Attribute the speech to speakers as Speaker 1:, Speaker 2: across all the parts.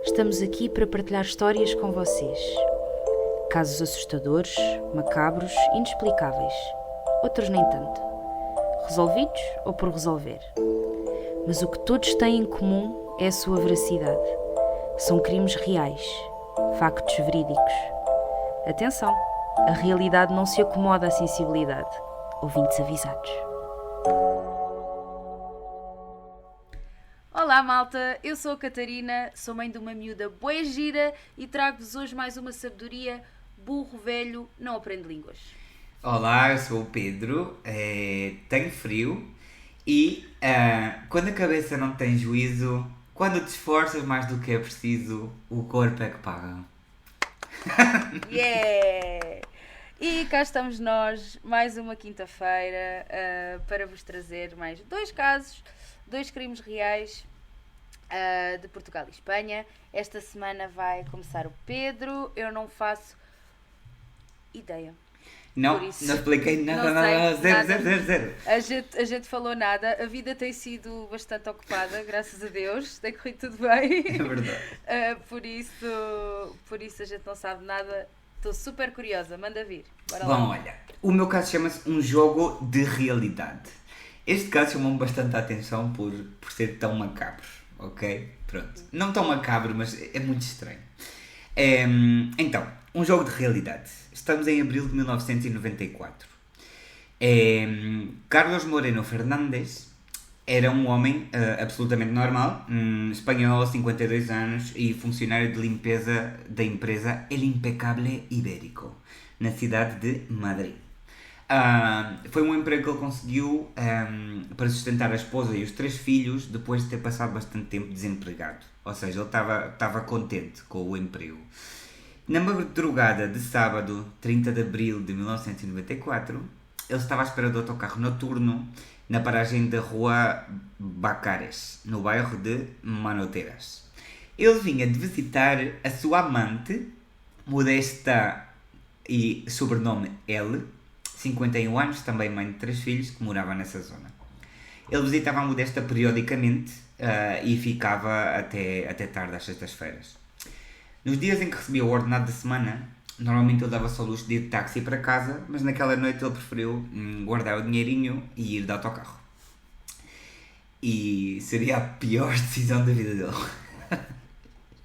Speaker 1: Estamos aqui para partilhar histórias com vocês. Casos assustadores, macabros, inexplicáveis. Outros nem tanto. Resolvidos ou por resolver. Mas o que todos têm em comum é a sua veracidade. São crimes reais, factos verídicos. Atenção, a realidade não se acomoda à sensibilidade. Ouvintes avisados. Olá malta, eu sou a Catarina, sou mãe de uma miúda bué gira e trago-vos hoje mais uma sabedoria: burro velho não aprende línguas.
Speaker 2: Olá, eu sou o Pedro, tenho frio e quando a cabeça não tem juízo, quando te esforças mais do que é preciso, o corpo é que paga.
Speaker 1: Yeah! E cá estamos nós, mais uma quinta-feira, para vos trazer mais dois casos, dois crimes reais de Portugal e Espanha. Esta semana vai começar o Pedro, eu não faço ideia.
Speaker 2: Não,
Speaker 1: Por isso,
Speaker 2: não expliquei nada,
Speaker 1: não
Speaker 2: nada,
Speaker 1: sei nada.
Speaker 2: zero.
Speaker 1: A gente falou nada, a vida tem sido bastante ocupada, graças a Deus, tem corrido tudo bem.
Speaker 2: É verdade.
Speaker 1: Por isso a gente não sabe nada. Estou super curiosa, manda vir. Bora
Speaker 2: Bom,
Speaker 1: lá.
Speaker 2: olha, o meu caso chama-se Um Jogo de Realidade. Este caso chamou-me bastante a atenção por ser tão macabro, ok? Pronto. Não tão macabro, mas é muito estranho. Então, Um Jogo de Realidade. Estamos em abril de 1994. Carlos Moreno Fernández era um homem absolutamente normal, espanhol, 52 anos e funcionário de limpeza da empresa El Impecable Ibérico, na cidade de Madrid. Foi um emprego que ele conseguiu para sustentar a esposa e os 3 filhos depois de ter passado bastante tempo desempregado. Ou seja, ele estava contente com o emprego. Na madrugada de sábado, 30 de abril de 1994, ele estava à espera do autocarro noturno na paragem da rua Bacares, no bairro de Manoteras. Ele vinha de visitar a sua amante, Modesta e sobrenome L, 51 anos, também mãe de 3 filhos, que morava nessa zona. Ele visitava a Modesta periodicamente e ficava até tarde às sextas-feiras. Nos dias em que recebia o ordenado da semana, normalmente ele dava só luxo de ir de táxi para casa, mas naquela noite ele preferiu guardar o dinheirinho e ir de autocarro. E seria a pior decisão da vida dele.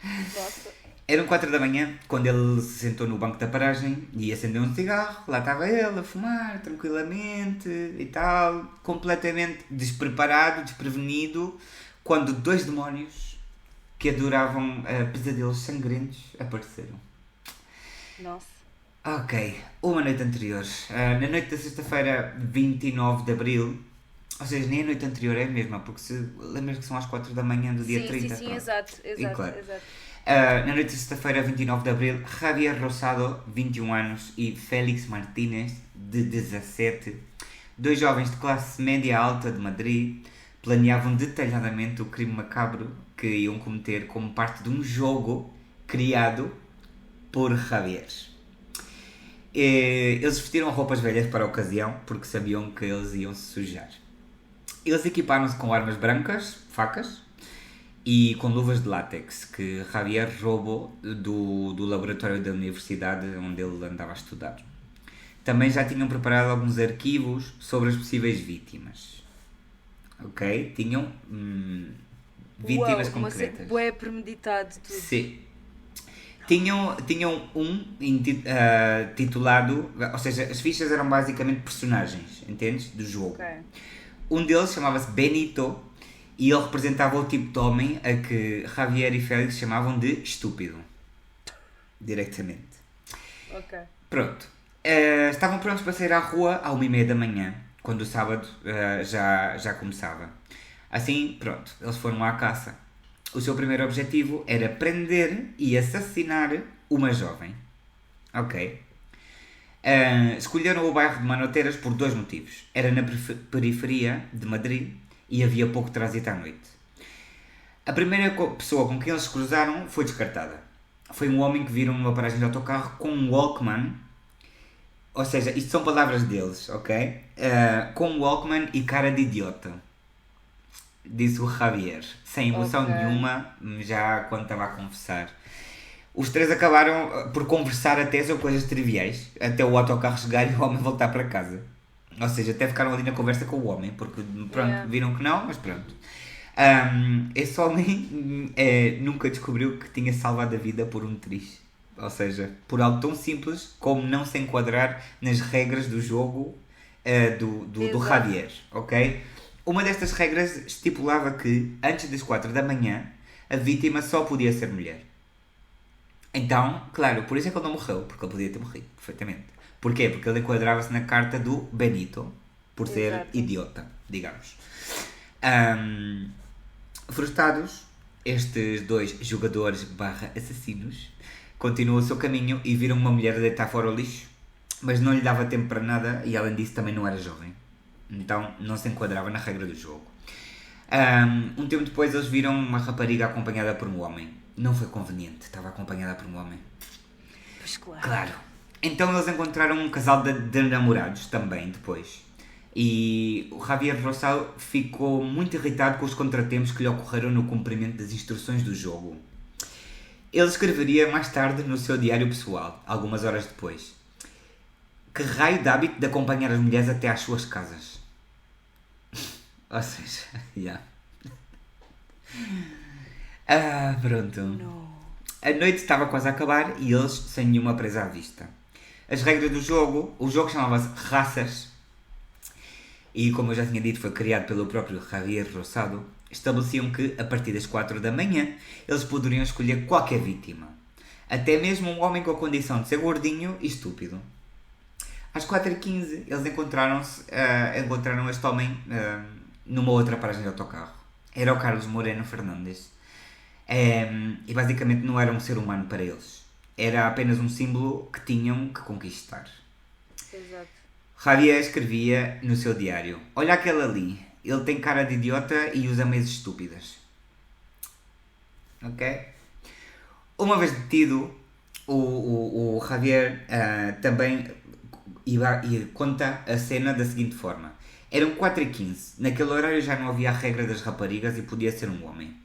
Speaker 1: Nossa.
Speaker 2: Eram 4 da manhã, quando ele se sentou no banco da paragem e acendeu um cigarro. Lá estava ele a fumar, tranquilamente e tal, completamente despreparado, desprevenido, quando 2 demónios que adoravam pesadelos sangrentos apareceram.
Speaker 1: Nossa.
Speaker 2: Ok, uma noite anterior, na noite da sexta-feira, 29 de abril, ou seja, nem a noite anterior é a mesma, porque se lembras que são às 4 da manhã do dia 30.
Speaker 1: Sim,
Speaker 2: pronto.
Speaker 1: exato.
Speaker 2: E claro.
Speaker 1: Exato.
Speaker 2: Na noite de sexta-feira, 29 de abril, Javier Rosado, 21 anos, e Félix Martínez, de 17, 2 jovens de classe média alta de Madrid, planeavam detalhadamente o crime macabro que iam cometer como parte de um jogo criado por Javier. Eles vestiram roupas velhas para a ocasião, porque sabiam que eles iam se sujar. Eles equiparam-se com armas brancas, facas, e com luvas de látex, que Javier roubou do laboratório da universidade onde ele andava a estudar. Também já tinham preparado alguns arquivos sobre as possíveis vítimas. Ok? Tinham vítimas concretas.
Speaker 1: Bué premeditado tudo.
Speaker 2: Sim. Tinham um titulado, ou seja, as fichas eram basicamente personagens, entendes? Do jogo.
Speaker 1: Ok.
Speaker 2: Um deles chamava-se Benito e ele representava o tipo de homem a que Javier e Félix chamavam de estúpido. Diretamente.
Speaker 1: Ok.
Speaker 2: Pronto. Estavam prontos para sair à rua à 1h30 da manhã, quando o sábado já começava. Assim, pronto, eles foram à caça. O seu primeiro objetivo era prender e assassinar uma jovem. Ok. Escolheram o bairro de Manoteras por 2 motivos. Era na periferia de Madrid e havia pouco trânsito à noite. A primeira pessoa com quem eles se cruzaram foi descartada. Foi um homem que viram numa paragem de autocarro com um Walkman. Ou seja, isto são palavras deles, ok? Com um Walkman e cara de idiota. disse o Javier, sem emoção
Speaker 1: Ok.
Speaker 2: nenhuma, já quando estava a conversar. Os três acabaram por conversar até sobre coisas triviais, até o autocarro chegar e o homem voltar para casa. Ou seja, até ficaram ali na conversa com o homem, porque pronto,
Speaker 1: Yeah.
Speaker 2: viram que não, mas pronto. Esse homem nunca descobriu que tinha salvado a vida por um triz. Ou seja, por algo tão simples como não se enquadrar nas regras do jogo do
Speaker 1: Exato.
Speaker 2: Javier, ok? Uma destas regras estipulava que, antes das 4 da manhã, a vítima só podia ser mulher. Então, claro, por isso é que ele não morreu, porque ele podia ter morrido, perfeitamente. Porquê? Porque ele enquadrava-se na carta do Benito, por ser
Speaker 1: Exato.
Speaker 2: idiota, digamos. Ahm, Frustrados, estes dois jogadores barra assassinos continuam o seu caminho e viram uma mulher a deitar fora o lixo, mas não lhe dava tempo para nada e além disso também não era jovem. Então não se enquadrava na regra do jogo. Um tempo depois eles viram uma rapariga acompanhada por um homem. Não foi conveniente, estava acompanhada por um homem.
Speaker 1: Pois claro.
Speaker 2: Claro. Então eles encontraram um casal de namorados também depois. E o Javier Rosado ficou muito irritado com os contratempos que lhe ocorreram no cumprimento das instruções do jogo. Ele escreveria mais tarde no seu diário pessoal, algumas horas depois. Que raio de hábito de acompanhar as mulheres até às suas casas. Ou seja, já. Pronto.
Speaker 1: Não.
Speaker 2: A noite estava quase a acabar e eles sem nenhuma presa à vista. As regras do jogo, o jogo chamava-se Raças e, como eu já tinha dito, foi criado pelo próprio Javier Rosado, estabeleciam que, a partir das 4 da manhã, eles poderiam escolher qualquer vítima. Até mesmo um homem com a condição de ser gordinho e estúpido. Às 4h15, eles encontraram este homem numa outra paragem de autocarro. Era o Carlos Moreno Fernandes. E basicamente não era um ser humano para eles. Era apenas um símbolo que tinham que conquistar.
Speaker 1: Exato.
Speaker 2: Javier escrevia no seu diário: olha aquele ali, ele tem cara de idiota e usa meias estúpidas. Ok? Uma vez detido, o Javier também conta a cena da seguinte forma. Eram 4h15, naquele horário já não havia a regra das raparigas e podia ser um homem.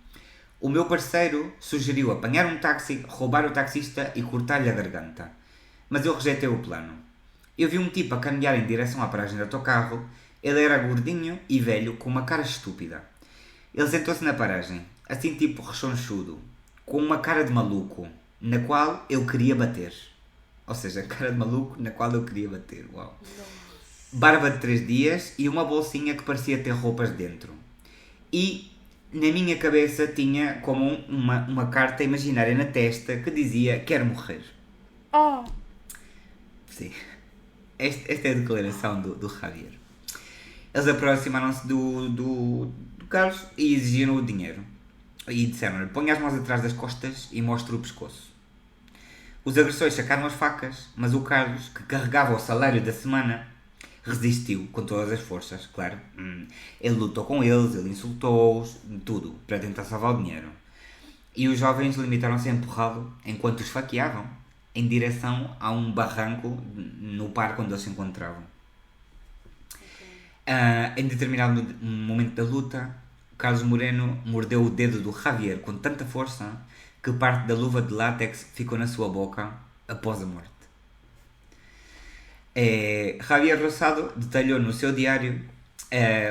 Speaker 2: O meu parceiro sugeriu apanhar um táxi, roubar o taxista e cortar-lhe a garganta. Mas eu rejeitei o plano. Eu vi um tipo a caminhar em direção à paragem do autocarro. Ele era gordinho e velho, com uma cara estúpida. Ele sentou-se na paragem, assim tipo rechonchudo, com uma cara de maluco, na qual eu queria bater. Ou seja, cara de maluco na qual eu queria bater. Uau. Barba de 3 dias e uma bolsinha que parecia ter roupas dentro. E na minha cabeça tinha como uma carta imaginária na testa que dizia: quero morrer.
Speaker 1: Oh!
Speaker 2: Sim. Esta é a declaração do Javier. Eles aproximaram-se do Carlos e exigiram o dinheiro. E disseram-lhe: ponha as mãos atrás das costas e mostre o pescoço. Os agressores sacaram as facas, mas o Carlos, que carregava o salário da semana, resistiu com todas as forças, claro. Ele lutou com eles, ele insultou-os, tudo, para tentar salvar o dinheiro. E os jovens limitaram-se a empurrá-lo, enquanto os esfaqueavam, em direção a um barranco no parque onde eles se encontravam. Em determinado momento da luta, Carlos Moreno mordeu o dedo do Javier com tanta força que parte da luva de látex ficou na sua boca após a morte. Javier Rosado detalhou no seu diário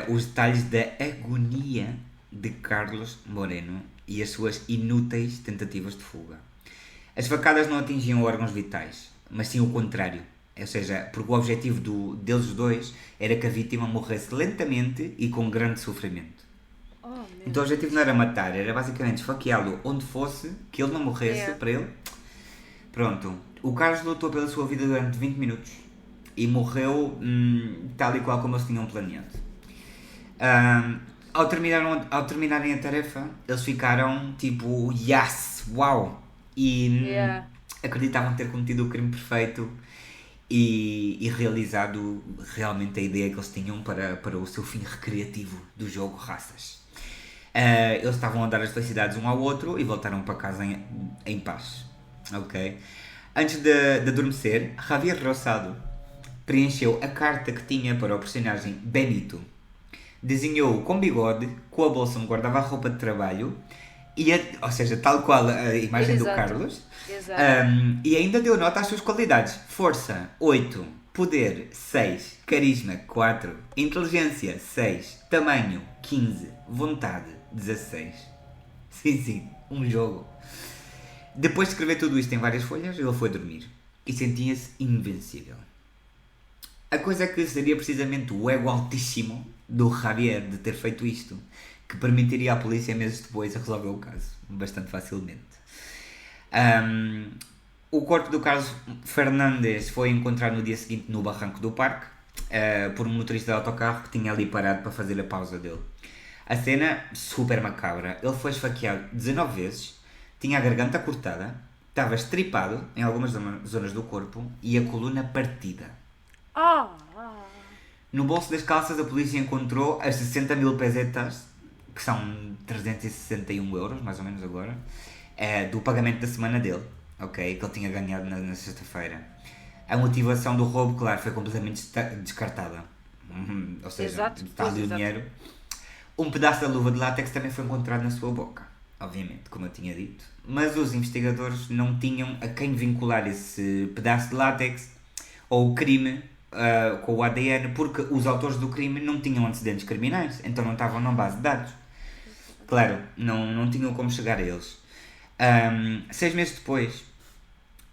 Speaker 2: os detalhes da agonia de Carlos Moreno e as suas inúteis tentativas de fuga. As facadas não atingiam órgãos vitais, mas sim o contrário. Ou seja, porque o objetivo deles dois era que a vítima morresse lentamente e com grande sofrimento. Então o objetivo não era matar, era basicamente esfaqueá-lo onde fosse, que ele não morresse para ele. Pronto. O Carlos lutou pela sua vida durante 20 minutos e morreu tal e qual como eles tinham planeado. Ao terminarem a tarefa, eles ficaram tipo, yes, uau! E acreditavam ter cometido o crime perfeito e realizado realmente a ideia que eles tinham para o seu fim recreativo do jogo Raças. Eles estavam a dar as felicidades um ao outro e voltaram para casa em paz. Ok? Antes de adormecer, Javier Rosado preencheu a carta que tinha para o personagem Benito. Desenhou com bigode, com a bolsa onde guardava a roupa de trabalho, ou seja, tal qual a imagem do
Speaker 1: Exato.
Speaker 2: Carlos.
Speaker 1: Exato.
Speaker 2: E ainda deu nota às suas qualidades. Força, 8. Poder, 6. Carisma, 4. Inteligência, 6. Tamanho, 15. Vontade, 16. Sim, um jogo. Depois de escrever tudo isto em várias folhas, ele foi dormir. E sentia-se invencível. A coisa é que seria precisamente o ego altíssimo do Javier de ter feito isto que permitiria à polícia meses depois a resolver o caso, bastante facilmente. O corpo do Carlos Fernandes foi encontrado no dia seguinte no barranco do parque por um motorista de autocarro que tinha ali parado para fazer a pausa dele. A cena, super macabra. Ele foi esfaqueado 19 vezes, tinha a garganta cortada, estava estripado em algumas zonas do corpo e a coluna partida. No bolso das calças a polícia encontrou as 60 mil pesetas, que são 361 euros, mais ou menos agora, do pagamento da semana dele, ok? Que ele tinha ganhado na sexta-feira. A motivação do roubo, claro, foi completamente descartada. Ou seja,
Speaker 1: Exato,
Speaker 2: está ali o
Speaker 1: exato.
Speaker 2: dinheiro. Um pedaço da luva de látex também foi encontrado na sua boca, obviamente, como eu tinha dito. Mas os investigadores não tinham a quem vincular esse pedaço de látex ou o crime com o ADN, porque os autores do crime não tinham antecedentes criminais, então não estavam na base de dados. Claro, não tinham como chegar a eles. 6 meses depois,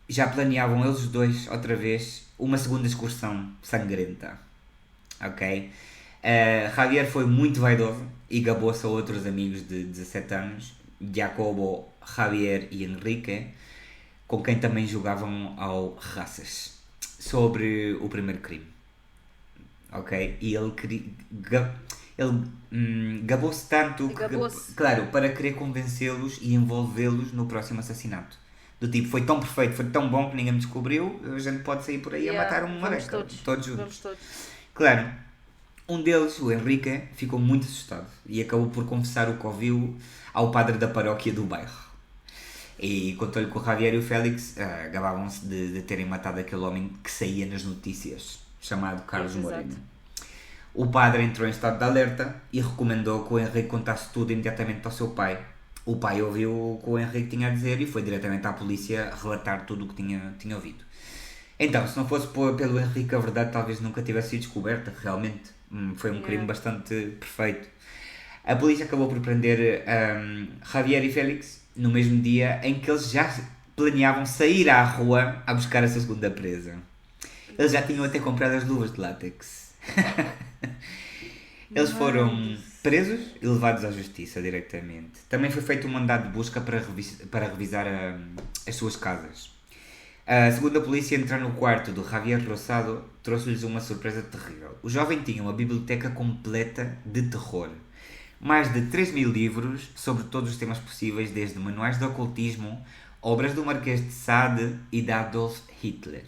Speaker 2: já planeavam eles dois, outra vez, uma segunda excursão sangrenta. Ok? Javier foi muito vaidoso e gabou-se a outros amigos de 17 anos, Jacobo, Javier e Enrique, com quem também jogavam ao raças, sobre o primeiro crime. Ok? E ele gabou-se tanto
Speaker 1: Gabou-se.
Speaker 2: claro, para querer convencê-los e envolvê-los no próximo assassinato. Do tipo, foi tão perfeito, foi tão bom que ninguém me descobriu, a gente pode sair por aí a matar uma
Speaker 1: Vamos
Speaker 2: beca. Todos juntos.
Speaker 1: Vamos todos.
Speaker 2: Claro, um deles, o Henrique, ficou muito assustado e acabou por confessar o que ouviu ao padre da paróquia do bairro. E contou-lhe que o Javier e o Félix gabavam-se de terem matado aquele homem que saía nas notícias, chamado Carlos
Speaker 1: Exato.
Speaker 2: Moreno. O padre entrou em estado de alerta e recomendou que o Henrique contasse tudo imediatamente ao seu pai. O pai ouviu o que o Henrique tinha a dizer e foi diretamente à polícia relatar tudo o que tinha ouvido. Então, se não fosse pelo Henrique, a verdade talvez nunca tivesse sido descoberta, realmente. Foi um crime bastante perfeito. A polícia acabou por prender Javier e Félix no mesmo dia em que eles já planeavam sair à rua a buscar a sua segunda presa. Eles já tinham até comprado as luvas de látex. Eles foram presos e levados à justiça diretamente. Também foi feito um mandado de busca para revisar as suas casas. Segundo a polícia, entrar no quarto do Javier Rosado trouxe-lhes uma surpresa terrível. O jovem tinha uma biblioteca completa de terror. Mais de 3.000 livros sobre todos os temas possíveis, desde manuais de ocultismo, obras do Marquês de Sade e de Adolf Hitler,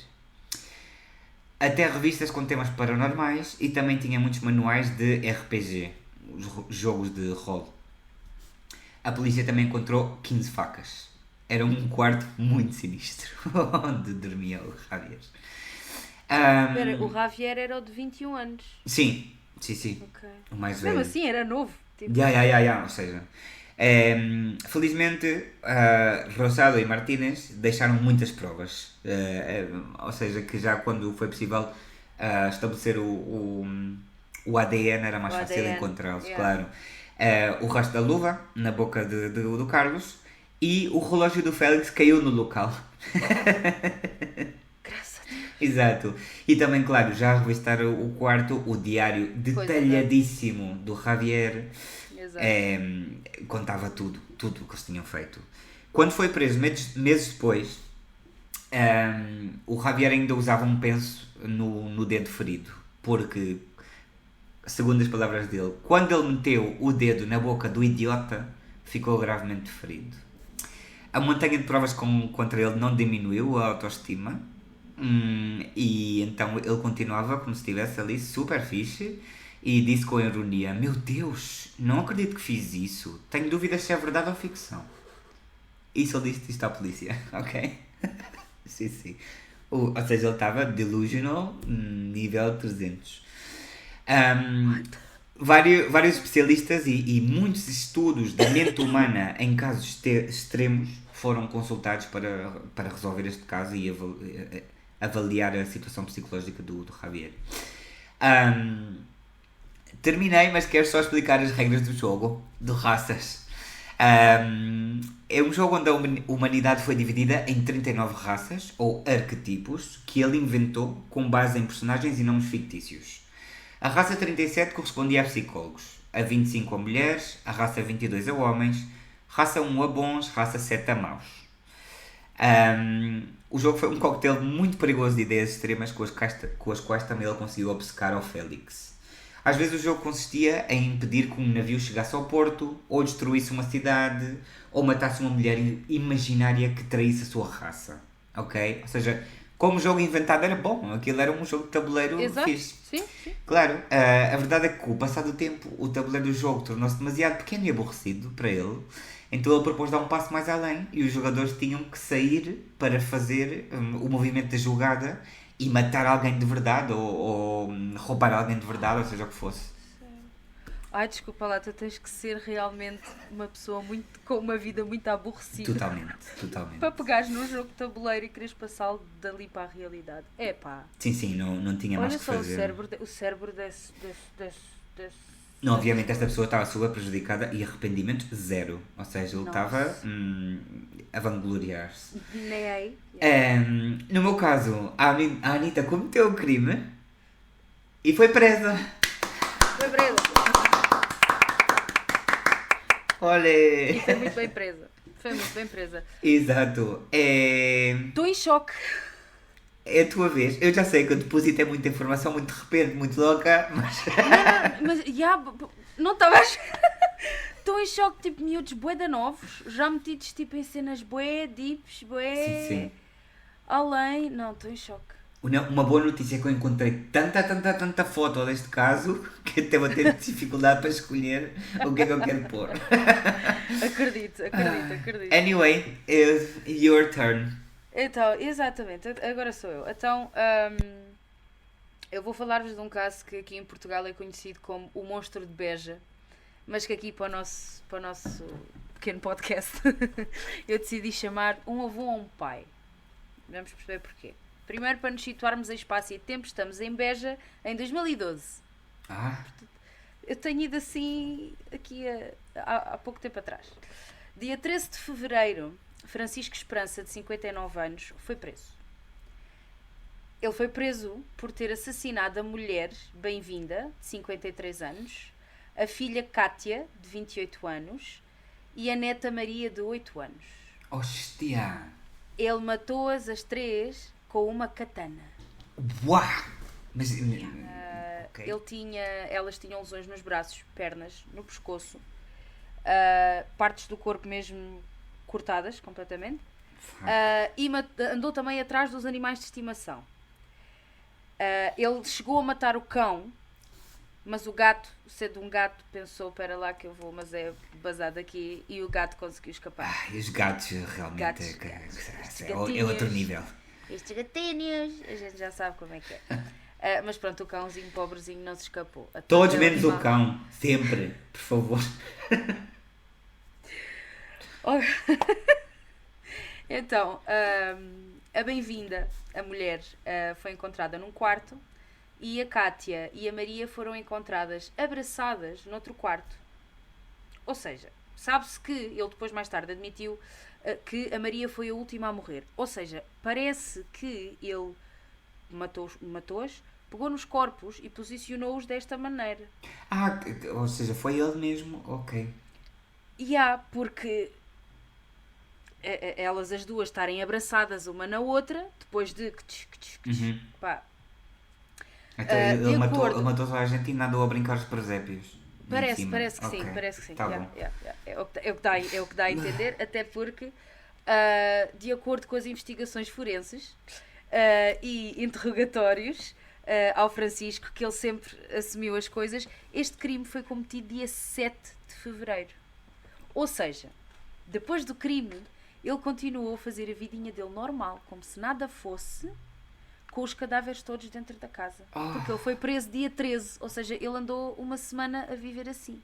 Speaker 2: até revistas com temas paranormais, e também tinha muitos manuais de RPG, os jogos de rol. A polícia também encontrou 15 facas. Era um quarto muito sinistro, onde dormia o Javier.
Speaker 1: Espera, o Javier era o de 21 anos.
Speaker 2: Sim.
Speaker 1: Ok.
Speaker 2: O mais velho.
Speaker 1: Mesmo assim, era novo. Tipo,
Speaker 2: Ou seja, felizmente, Rosado e Martínez deixaram muitas provas. Ou seja, que já quando foi possível estabelecer o ADN era mais
Speaker 1: O
Speaker 2: fácil
Speaker 1: ADN,
Speaker 2: encontrá-los,
Speaker 1: yeah.
Speaker 2: claro. O rastro da luva na boca do Carlos e o relógio do Félix caiu no local.
Speaker 1: graças a Deus.
Speaker 2: Exato. E também, claro, já revistaram o quarto, o diário detalhadíssimo do Javier.
Speaker 1: Exato.
Speaker 2: Contava tudo o que eles tinham feito. Quando foi preso, meses depois, o Javier ainda usava um penso no dedo ferido, porque, segundo as palavras dele, quando ele meteu o dedo na boca do idiota, ficou gravemente ferido. A montanha de provas contra ele não diminuiu a autoestima, e então ele continuava como se estivesse ali super fixe e disse com ironia: meu Deus, não acredito que fiz isso, tenho dúvidas se é verdade ou ficção. Isso ele disse isto à polícia, ok? Sim. Ou seja, ele estava delusional nível 300. vários especialistas e muitos estudos da mente humana em casos extremos foram consultados para resolver este caso e avaliar a situação psicológica do Javier. Terminei, mas quero só explicar as regras do jogo, de raças. É um jogo onde a humanidade foi dividida em 39 raças, ou arquetipos, que ele inventou com base em personagens e nomes fictícios. A raça 37 correspondia a psicólogos, a 25 a mulheres, a raça 22 a homens, raça 1 a bons, raça 7 a maus. O jogo foi um coquetel muito perigoso de ideias extremas com as quais também ele conseguiu obcecar ao Félix. Às vezes o jogo consistia em impedir que um navio chegasse ao porto, ou destruísse uma cidade, ou matasse uma mulher imaginária que traísse a sua raça. Ok? Ou seja, como o jogo inventado era bom, aquilo era um jogo de tabuleiro fixe.
Speaker 3: Sim.
Speaker 2: Claro, a verdade é que com o passar do tempo, o tabuleiro do jogo tornou-se demasiado pequeno e aborrecido para ele. Então ele propôs dar um passo mais além e os jogadores tinham que sair para fazer o movimento da jogada e matar alguém de verdade ou roubar alguém de verdade, ou seja o que fosse.
Speaker 3: Ai, desculpa lá, tu tens que ser realmente uma pessoa com uma vida muito aborrecida.
Speaker 2: Totalmente.
Speaker 3: Para pegares num jogo de tabuleiro e queres passá-lo dali para a realidade. Epá.
Speaker 2: Sim, não tinha mais que fazer.
Speaker 3: Olha só o cérebro desse...
Speaker 2: Não, obviamente esta pessoa estava super prejudicada e arrependimento zero. Ou seja, ele estava a vangloriar-se.
Speaker 3: Nem aí.
Speaker 2: No meu caso, a Anitta cometeu o crime e foi presa.
Speaker 3: Foi presa.
Speaker 2: Olha!
Speaker 3: E foi muito bem presa.
Speaker 2: Exato.
Speaker 3: Estou em choque.
Speaker 2: É a tua vez. Eu já sei que eu depositei muita informação muito de repente, muito louca, mas...
Speaker 3: Não estava a... Estou em choque, tipo, miúdos bué da novos, já metidos tipo em cenas bué, dips, bué...
Speaker 2: Sim.
Speaker 3: Além... Não, estou em choque.
Speaker 2: Uma boa notícia é que eu encontrei tanta foto deste caso que até vou ter dificuldade para escolher o que é que eu quero pôr.
Speaker 3: Acredito.
Speaker 2: Anyway, it's your turn.
Speaker 3: Então, exatamente, agora sou eu. Então, eu vou falar-vos de um caso que aqui em Portugal é conhecido como o monstro de Beja, mas que aqui para o nosso pequeno podcast eu decidi chamar um avô ou um pai. Vamos perceber porquê. Primeiro, para nos situarmos em espaço e tempo, estamos em Beja em 2012. Eu tenho ido assim aqui há pouco tempo atrás. Dia 13 de fevereiro, Francisco Esperança, de 59 anos, foi preso. Ele foi preso por ter assassinado a mulher Bem-vinda, de 53 anos, a filha Cátia, de 28 anos, e a neta Maria, de 8 anos.
Speaker 2: Hostia!
Speaker 3: Ele matou-as as três com uma katana.
Speaker 2: Uau! Mas... Okay.
Speaker 3: Elas tinham lesões nos braços, pernas, no pescoço, partes do corpo mesmo cortadas completamente, e andou também atrás dos animais de estimação. Ele chegou a matar o cão, mas o gato, sendo um gato, pensou, espera lá que eu vou, mas é basado aqui, e o gato conseguiu escapar.
Speaker 2: E os gatos realmente é outro nível.
Speaker 3: Estes gatinhos, a gente já sabe como é que é. Mas pronto, o cãozinho pobrezinho não se escapou.
Speaker 2: Todos menos o cão, sempre, por favor.
Speaker 3: Então, a Bem-vinda, a mulher, foi encontrada num quarto e a Cátia e a Maria foram encontradas abraçadas noutro quarto. Ou seja, sabe-se que ele depois mais tarde admitiu que a Maria foi a última a morrer. Ou seja, parece que ele matou-as, pegou nos corpos e posicionou-os desta maneira.
Speaker 2: Ou seja, foi ele mesmo, ok.
Speaker 3: Porque elas as duas estarem abraçadas uma na outra, depois de... Pá.
Speaker 2: Então ele matou toda a gente e andou a brincar os presépios.
Speaker 3: Parece que sim.
Speaker 2: Tá bom.
Speaker 3: É o que dá a entender, até porque, de acordo com as investigações forenses e interrogatórios ao Francisco, que ele sempre assumiu as coisas, este crime foi cometido dia 7 de fevereiro. Ou seja, depois do crime, ele continuou a fazer a vidinha dele normal, como se nada fosse, com os cadáveres todos dentro da casa. Porque ele foi preso dia 13, ou seja, ele andou uma semana a viver assim.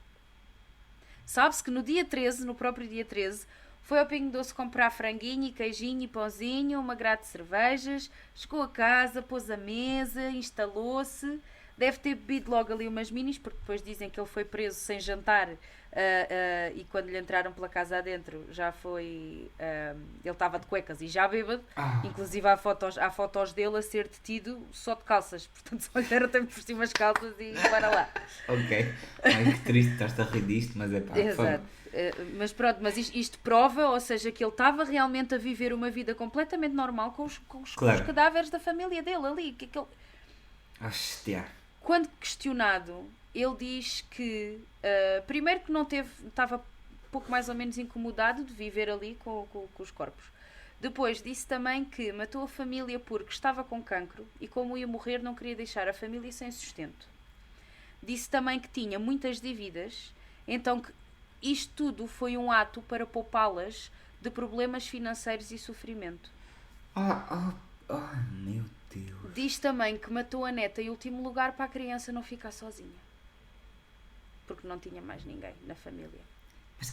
Speaker 3: Sabe-se que no dia 13, no próprio dia 13, foi ao Pingo Doce comprar franguinho e queijinho e pãozinho, uma grade de cervejas, chegou a casa, pôs a mesa, instalou-se, deve ter bebido logo ali umas minis, porque depois dizem que ele foi preso sem jantar e quando lhe entraram pela casa adentro já foi... ele estava de cuecas e já bêbado, inclusive há fotos dele a ser detido só de calças, portanto só lhe deram tempo por cima as calças e para lá.
Speaker 2: Ok. Ai, que triste, estás a rir disto, mas é pá.
Speaker 3: Exato. Mas pronto, mas isto prova, ou seja, que ele estava realmente a viver uma vida completamente normal com os cadáveres da família dele ali. Que ele...
Speaker 2: Hostia.
Speaker 3: Quando questionado, ele diz que primeiro que não teve, estava pouco mais ou menos incomodado de viver ali com os corpos. Depois disse também que matou a família porque estava com cancro e como ia morrer não queria deixar a família sem sustento. Disse também que tinha muitas dívidas, então que isto tudo foi um ato para poupá-las de problemas financeiros e sofrimento.
Speaker 2: Meu Deus.
Speaker 3: Diz também que matou a neta em último lugar para a criança não ficar sozinha. Porque não tinha mais ninguém na família.
Speaker 2: Mas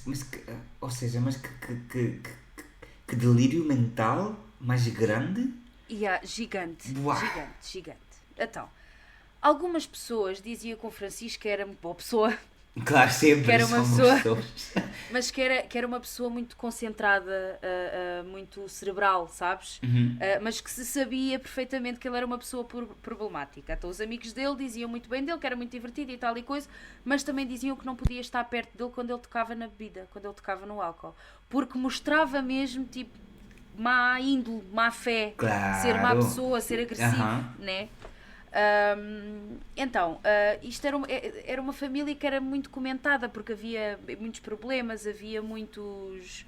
Speaker 2: que delírio mental mais grande?
Speaker 3: Gigante.
Speaker 2: Uau.
Speaker 3: Gigante. Então, algumas pessoas diziam que o Francisco era uma boa pessoa.
Speaker 2: Claro, sempre
Speaker 3: Que era uma
Speaker 2: somos
Speaker 3: pessoa-
Speaker 2: pessoas.
Speaker 3: Mas que era uma pessoa muito concentrada, muito cerebral, sabes? Mas que se sabia perfeitamente que ele era uma pessoa problemática. Então os amigos dele diziam muito bem dele, que era muito divertido e tal e coisa, mas também diziam que não podia estar perto dele quando ele tocava na bebida, quando ele tocava no álcool. Porque mostrava mesmo, tipo, má índole, má fé,
Speaker 2: Claro.
Speaker 3: ser má pessoa, ser agressivo,
Speaker 2: Aham.
Speaker 3: né? Então, isto era uma família que era muito comentada porque havia muitos problemas, havia muitos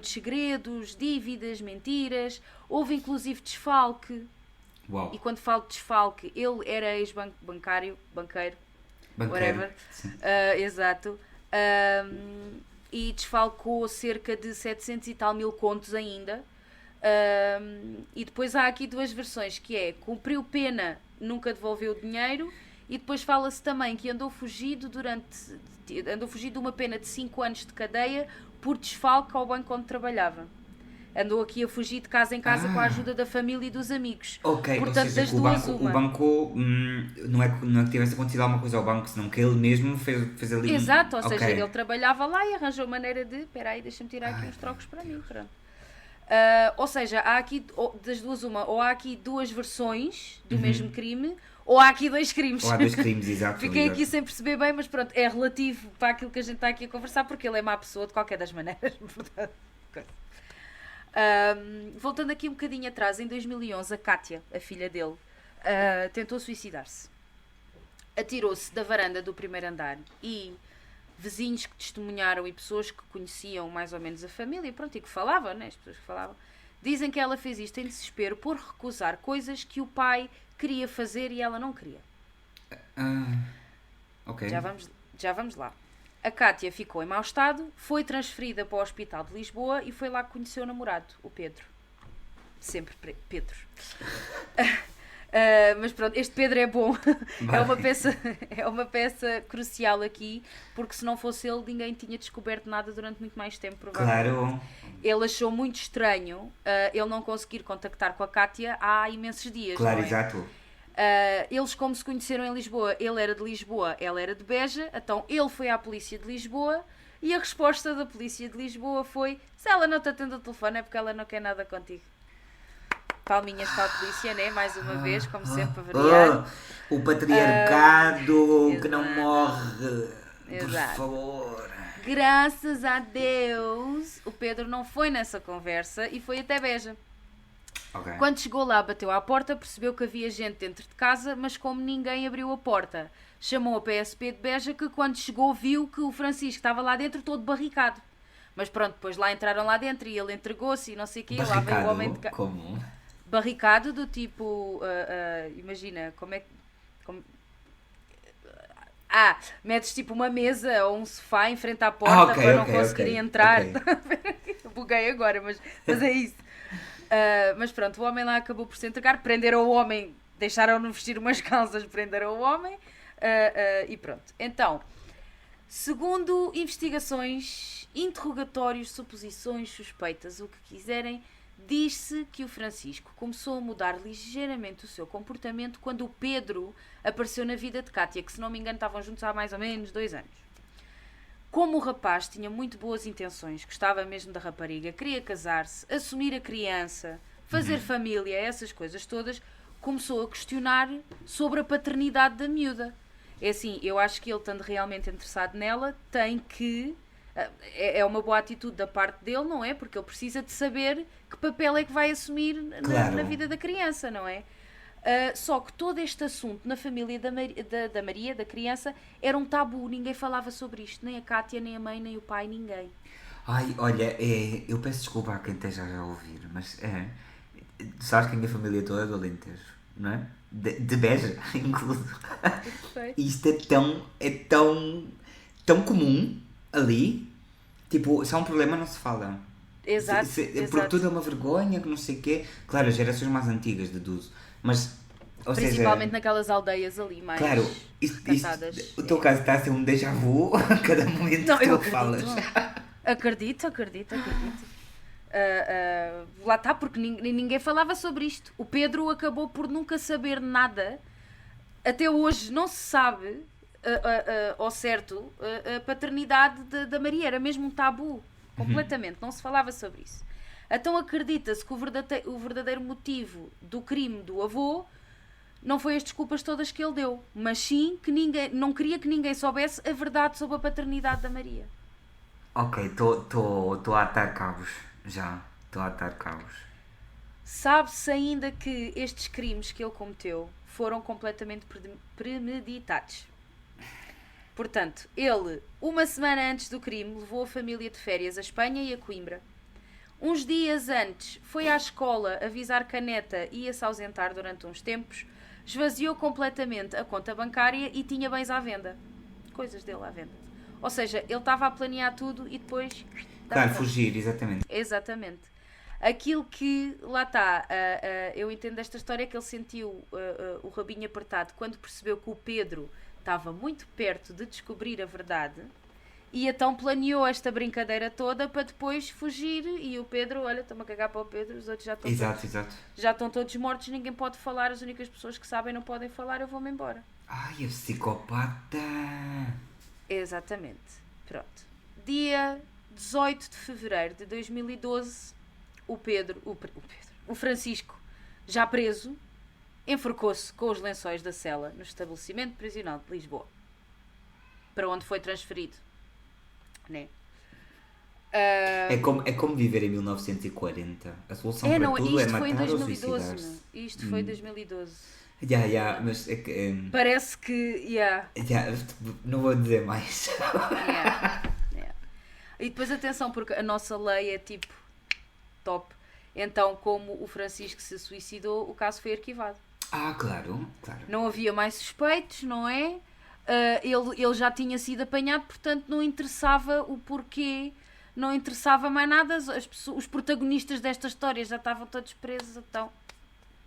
Speaker 3: segredos, dívidas, mentiras, houve inclusive desfalque.
Speaker 2: Uau.
Speaker 3: E quando falo de desfalque, ele era ex-banqueiro,
Speaker 2: Banqueiro.
Speaker 3: whatever.
Speaker 2: Sim.
Speaker 3: Exato. E desfalcou cerca de 700 e tal mil contos ainda. E depois há aqui duas versões, que é cumpriu pena, nunca devolveu o dinheiro, e depois fala-se também que andou fugido de uma pena de 5 anos de cadeia por desfalque ao banco onde trabalhava. Andou aqui a fugir de casa em casa com a ajuda da família e dos amigos.
Speaker 2: Ok,
Speaker 3: Portanto,
Speaker 2: ou seja,
Speaker 3: das
Speaker 2: que o
Speaker 3: duas,
Speaker 2: banco,
Speaker 3: uma.
Speaker 2: o banco não é que tivesse acontecido alguma coisa ao banco, senão que ele mesmo fez ali
Speaker 3: Exato, ou seja,
Speaker 2: Ok.
Speaker 3: ele trabalhava lá e arranjou maneira de, espera aí, deixa-me tirar aqui uns trocos para mim, pronto. Ou seja, há aqui das duas uma, ou há aqui duas versões do mesmo crime, ou há aqui dois crimes.
Speaker 2: Ou há dois crimes, exato.
Speaker 3: Fiquei
Speaker 2: exato.
Speaker 3: aqui sem perceber bem, mas pronto, é relativo para aquilo que a gente está aqui a conversar, porque ele é má pessoa de qualquer das maneiras, portanto. Voltando aqui um bocadinho atrás, em 2011, a Kátia, a filha dele, tentou suicidar-se. Atirou-se da varanda do primeiro andar e vizinhos que testemunharam e pessoas que conheciam mais ou menos a família, pronto, e que falavam, né, as pessoas que falavam, dizem que ela fez isto em desespero por recusar coisas que o pai queria fazer e ela não queria.
Speaker 2: Ok.
Speaker 3: Já vamos lá. A Kátia ficou em mau estado, foi transferida para o Hospital de Lisboa e foi lá que conheceu o namorado, o Pedro. Sempre Pedro. Mas pronto, este Pedro é bom. É uma peça crucial aqui, porque se não fosse ele, ninguém tinha descoberto nada durante muito mais tempo, provavelmente.
Speaker 2: Claro.
Speaker 3: Ele achou muito estranho ele não conseguir contactar com a Kátia há imensos dias.
Speaker 2: Claro,
Speaker 3: não é?
Speaker 2: exato.
Speaker 3: Eles, como se conheceram em Lisboa, ele era de Lisboa, ela era de Beja, então ele foi à polícia de Lisboa e a resposta da polícia de Lisboa foi: se ela não te atende o telefone é porque ela não quer nada contigo. Palminhas para a polícia, né? Mais uma vez, como sempre, a variar.
Speaker 2: O patriarcado que não
Speaker 3: exato.
Speaker 2: morre.
Speaker 3: Exato.
Speaker 2: Por favor.
Speaker 3: Graças a Deus, o Pedro não foi nessa conversa e foi até Beja.
Speaker 2: Ok.
Speaker 3: Quando chegou lá, bateu à porta, percebeu que havia gente dentro de casa, mas como ninguém abriu a porta, chamou a PSP de Beja, que quando chegou viu que o Francisco estava lá dentro todo barricado. Mas pronto, depois lá entraram lá dentro e ele entregou-se e não sei o quê. Lá veio o homem de
Speaker 2: Barricado? Como?
Speaker 3: barricado do tipo, imagina, metes tipo uma mesa ou um sofá em frente à porta
Speaker 2: Ok,
Speaker 3: para não
Speaker 2: ok,
Speaker 3: conseguirem
Speaker 2: ok,
Speaker 3: entrar.
Speaker 2: ok.
Speaker 3: Buguei agora, mas é isso. Mas pronto, o homem lá acabou por se entregar, prenderam o homem, deixaram-no vestir umas calças, prenderam o homem e pronto. Então, segundo investigações, interrogatórios, suposições, suspeitas, o que quiserem, diz-se que o Francisco começou a mudar ligeiramente o seu comportamento quando o Pedro apareceu na vida de Cátia, que se não me engano estavam juntos há mais ou menos 2 anos. Como o rapaz tinha muito boas intenções, gostava mesmo da rapariga, queria casar-se, assumir a criança, fazer família, essas coisas todas, começou a questionar sobre a paternidade da miúda. É assim, eu acho que ele, estando realmente interessado nela, tem que... É uma boa atitude da parte dele, não é? Porque ele precisa de saber que papel é que vai assumir na vida da criança, não é? Só que todo este assunto na família da Maria, da criança, era um tabu. Ninguém falava sobre isto. Nem a Cátia, nem a mãe, nem o pai, ninguém.
Speaker 2: Ai, olha, eu peço desculpa a quem esteja a ouvir, mas sabes que a minha família toda é do Alentejo, não é? De Beja, incluso. Isto é tão comum ali, tipo, se há um problema não se fala.
Speaker 3: Exato,
Speaker 2: Porque tudo é uma vergonha, que não sei o quê. Claro, as gerações mais antigas deduzo, mas...
Speaker 3: Principalmente naquelas aldeias ali mais cantadas.
Speaker 2: O teu caso está a ser um déjà vu a cada momento que tu falas.
Speaker 3: Acredito. Lá está, porque ninguém falava sobre isto. O Pedro acabou por nunca saber nada. Até hoje não se sabe ao certo a paternidade da Maria. Era mesmo um tabu. Completamente. Não se falava sobre isso. Então acredita-se que o verdadeiro motivo do crime do avô não foi as desculpas todas que ele deu, mas sim que não queria que ninguém soubesse a verdade sobre a paternidade da Maria.
Speaker 2: Ok, estou a atar cabos. Já, estou a atar cabos.
Speaker 3: Sabe-se ainda que estes crimes que ele cometeu foram completamente premeditados. Portanto, ele, uma semana antes do crime, levou a família de férias à Espanha e a Coimbra. Uns dias antes, foi à escola avisar que a neta ia se ausentar durante uns tempos, esvaziou completamente a conta bancária e tinha bens à venda. Coisas dele à venda. Ou seja, ele estava a planear tudo e depois...
Speaker 2: Claro, fugir, exatamente.
Speaker 3: Exatamente. Aquilo que, lá está, eu entendo esta história, que ele sentiu o rabinho apertado quando percebeu que o Pedro estava muito perto de descobrir a verdade e então planeou esta brincadeira toda para depois fugir. E o Pedro, olha, estou-me a cagar para o Pedro, os outros já estão todos mortos, ninguém pode falar, as únicas pessoas que sabem não podem falar, eu vou-me embora.
Speaker 2: Ai, é psicopata!
Speaker 3: Exatamente. Pronto. Dia 18 de fevereiro de 2012, o Francisco, já preso, enforcou-se com os lençóis da cela no estabelecimento prisional de Lisboa, para onde foi transferido. Né?
Speaker 2: É como viver em 1940. A solução para tudo é matar ou suicidar-se.
Speaker 3: Isto foi em 2012.
Speaker 2: Mas é que...
Speaker 3: Parece que...
Speaker 2: não vou dizer mais.
Speaker 3: E depois atenção, porque a nossa lei é tipo top. Então, como o Francisco se suicidou, o caso foi arquivado.
Speaker 2: Claro.
Speaker 3: Não havia mais suspeitos, não é? Ele já tinha sido apanhado, portanto não interessava o porquê, não interessava mais nada. Os protagonistas desta história já estavam todos presos, então...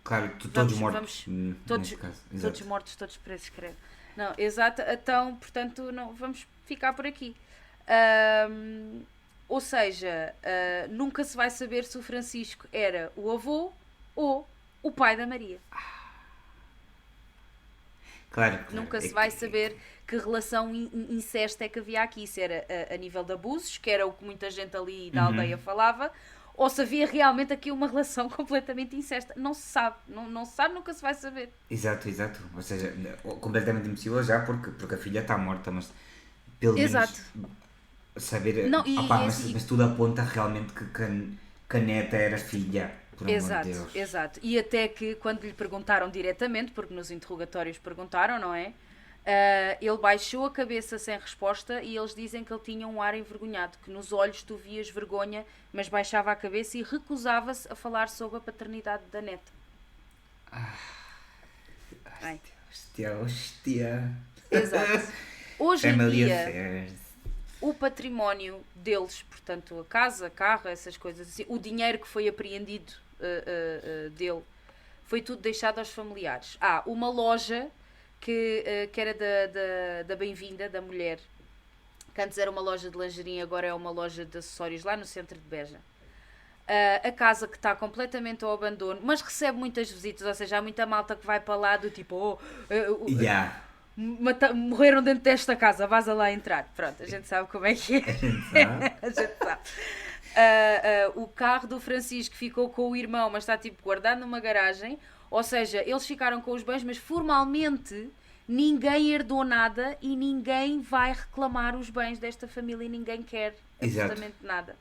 Speaker 2: Claro, todos mortos.
Speaker 3: Todos mortos, todos presos, creio. Não, exato. Então, portanto, não, vamos ficar por aqui. Ou seja, nunca se vai saber se o Francisco era o avô ou o pai da Maria.
Speaker 2: Claro.
Speaker 3: Nunca se vai saber que relação incesto é que havia aqui. Se era a nível de abusos, que era o que muita gente ali da aldeia falava, ou se havia realmente aqui uma relação completamente incesta. Não se sabe. Não se sabe, nunca se vai saber.
Speaker 2: Exato. Ou seja, completamente impossível já porque a filha está morta, mas pelo menos saber...
Speaker 3: Não,
Speaker 2: mas tudo aponta realmente que a neta era filha.
Speaker 3: Exato. E até que quando lhe perguntaram diretamente, porque nos interrogatórios perguntaram, não é? Ele baixou a cabeça sem resposta e eles dizem que ele tinha um ar envergonhado, que nos olhos tu vias vergonha, mas baixava a cabeça e recusava-se a falar sobre a paternidade da neta.
Speaker 2: Hostia.
Speaker 3: Exato. Hoje em dia, o património deles, portanto a casa, carro, essas coisas assim, o dinheiro que foi apreendido dele, foi tudo deixado aos familiares. Uma loja que era da Bem-vinda, da mulher, que antes era uma loja de lingerie, agora é uma loja de acessórios lá no centro de Beja. A casa que está completamente ao abandono, mas recebe muitas visitas, ou seja, há muita malta que vai para lá do tipo, morreram dentro desta casa, vaza lá entrar. Pronto, a gente sabe como é que é. A gente sabe. O carro do Francisco ficou com o irmão, mas está tipo guardado numa garagem, ou seja, eles ficaram com os bens, mas formalmente ninguém herdou nada e ninguém vai reclamar os bens desta família e ninguém quer absolutamente nada.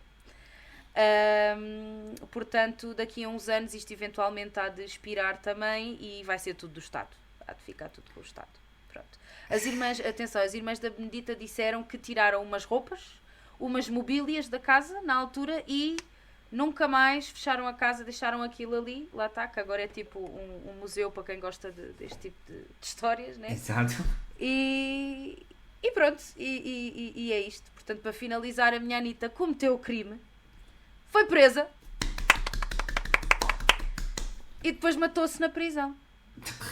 Speaker 3: Portanto, daqui a uns anos isto eventualmente há de expirar também e vai ser tudo do Estado. Há de ficar tudo com o Estado. Pronto. As irmãs da Benedita disseram que tiraram umas roupas, umas mobílias da casa na altura e nunca mais fecharam a casa, deixaram aquilo ali, lá está, que agora é tipo um museu para quem gosta deste tipo de histórias, né?
Speaker 2: Exato.
Speaker 3: E pronto, e é isto. Portanto, para finalizar, a minha Anitta cometeu o crime, foi presa e depois matou-se na prisão.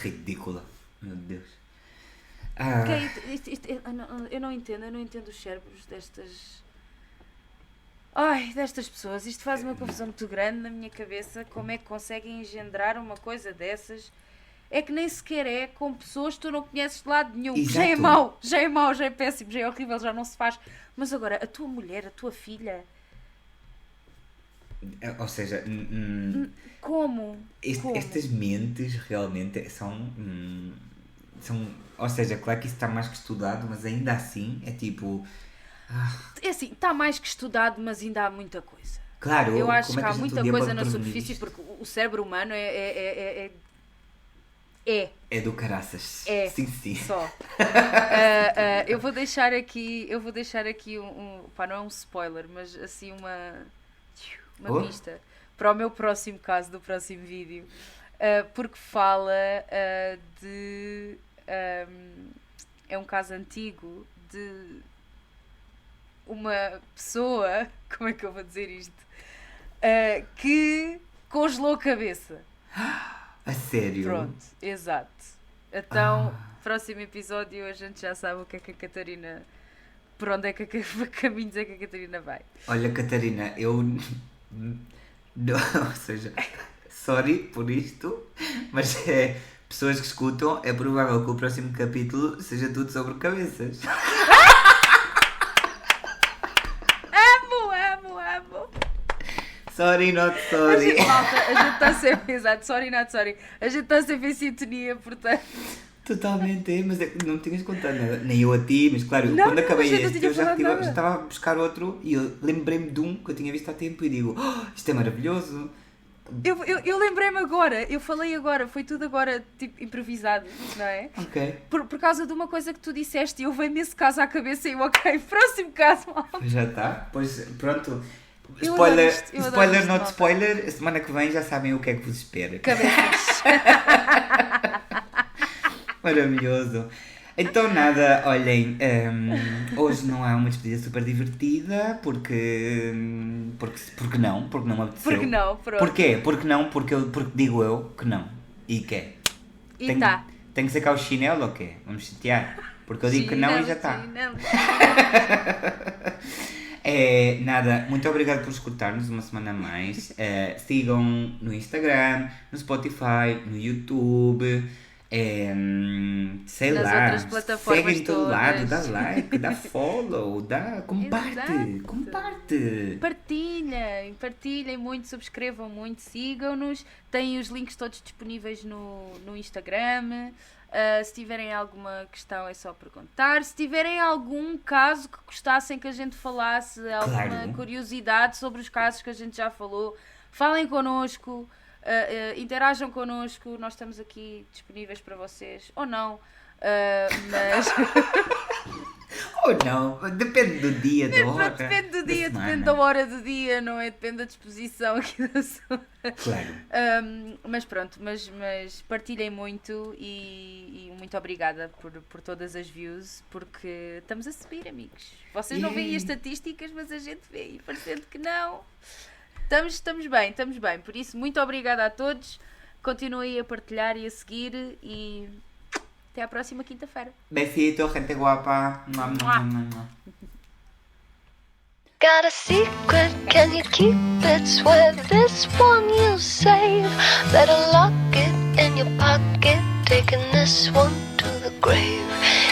Speaker 2: Ridícula, meu Deus.
Speaker 3: Eu não entendo os cérebros destas pessoas. Isto faz uma confusão muito grande na minha cabeça. Como é que conseguem engendrar uma coisa dessas? É que nem sequer é com pessoas que tu não conheces de lado nenhum.
Speaker 2: Exato.
Speaker 3: Já é mau, já é péssimo, já é horrível, já não se faz. Mas agora, a tua mulher, a tua filha...
Speaker 2: Ou seja,
Speaker 3: Como?
Speaker 2: Estas mentes realmente são. Ou seja, claro que isso está mais que estudado, mas ainda assim é tipo.
Speaker 3: É assim, está mais que estudado, mas ainda há muita coisa.
Speaker 2: Claro,
Speaker 3: eu acho
Speaker 2: como
Speaker 3: que
Speaker 2: é
Speaker 3: há
Speaker 2: a gente
Speaker 3: muita
Speaker 2: um dia
Speaker 3: coisa
Speaker 2: pode
Speaker 3: na
Speaker 2: prevenir
Speaker 3: superfície,
Speaker 2: isto?
Speaker 3: porque o cérebro humano é
Speaker 2: do caraças.
Speaker 3: É.
Speaker 2: Sim.
Speaker 3: Só. Eu vou deixar aqui pá, não é um spoiler, mas assim uma pista para o meu próximo caso, do próximo vídeo, porque fala de é um caso antigo de uma pessoa, como é que eu vou dizer isto, que congelou a cabeça.
Speaker 2: A sério?
Speaker 3: Pronto, exato. Então, próximo episódio a gente já sabe o que é que a Catarina, por onde é que caminhos é que a Catarina vai.
Speaker 2: Olha, Catarina, eu ou seja, sorry por isto, mas pessoas que escutam, é provável que o próximo capítulo seja tudo sobre cabeças.
Speaker 3: Amo!
Speaker 2: Sorry, not sorry.
Speaker 3: A gente está sempre, exato, sorry, not sorry. A gente está sempre em sintonia, portanto.
Speaker 2: Totalmente, mas é que não me tinhas contado nada. Nem eu a ti, mas claro,
Speaker 3: Não,
Speaker 2: quando acabei
Speaker 3: mas eu não
Speaker 2: este,
Speaker 3: tinha
Speaker 2: eu já
Speaker 3: falado nada.
Speaker 2: estava a buscar outro e eu lembrei-me de um que eu tinha visto há tempo e digo, isto é maravilhoso.
Speaker 3: Eu lembrei-me agora, eu falei agora, foi tudo agora, tipo, improvisado, não é?
Speaker 2: Ok.
Speaker 3: Por causa de uma coisa que tu disseste e eu veio-me esse caso à cabeça e eu, ok, próximo caso, malta.
Speaker 2: Já está, pois pronto.
Speaker 3: Eu
Speaker 2: Spoiler,
Speaker 3: adoro isto,
Speaker 2: spoiler not
Speaker 3: malta.
Speaker 2: spoiler, a semana que vem já sabem o que é que vos espera.
Speaker 3: Cabeças.
Speaker 2: Maravilhoso. Então nada, olhem, hoje não há uma despedida super divertida, porque não me apeteceu.
Speaker 3: Porque não, pronto.
Speaker 2: Porquê? Porque não, porque digo eu que não. E que é?
Speaker 3: E tá.
Speaker 2: Tem que sacar o chinelo ou quê? Vamos chatear? Porque eu digo que não e já está. Nada, muito obrigado por escutar-nos uma semana a mais. Sigam no Instagram, no Spotify, no YouTube, sei
Speaker 3: Nas
Speaker 2: lá,
Speaker 3: outras plataformas
Speaker 2: segue em todo
Speaker 3: todas.
Speaker 2: lado, dá like, dá follow, comparte.
Speaker 3: Partilhem muito, subscrevam muito, sigam-nos, têm os links todos disponíveis no Instagram. Se tiverem alguma questão é só perguntar. Se tiverem algum caso que gostassem que a gente falasse, alguma curiosidade sobre os casos que a gente já falou, falem connosco, interajam connosco, nós estamos aqui disponíveis para vocês, ou não, mas...
Speaker 2: Ou não, depende do dia, da hora.
Speaker 3: Depende do dia,
Speaker 2: semana.
Speaker 3: depende da hora do dia, não é? Depende da disposição aqui da pessoa.
Speaker 2: Claro.
Speaker 3: Mas pronto, mas partilhem muito e muito obrigada por todas as views, porque estamos a subir, amigos. Vocês não veem as estatísticas, mas a gente vê, e parecendo que não. Estamos bem. Por isso, muito obrigada a todos. Continuem a partilhar e a seguir e até à próxima quinta-feira.
Speaker 2: Besito, gente guapa. Mua, mua, mua, mua.
Speaker 4: Got a secret, can you keep it? Swear this one you'll save. Better lock it in your pocket, taking this one to the grave.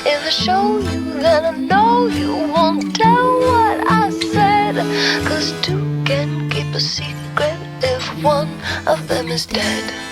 Speaker 4: If I show you, then I know you won't tell what I said. 'Cause two can keep a secret if one of them is dead.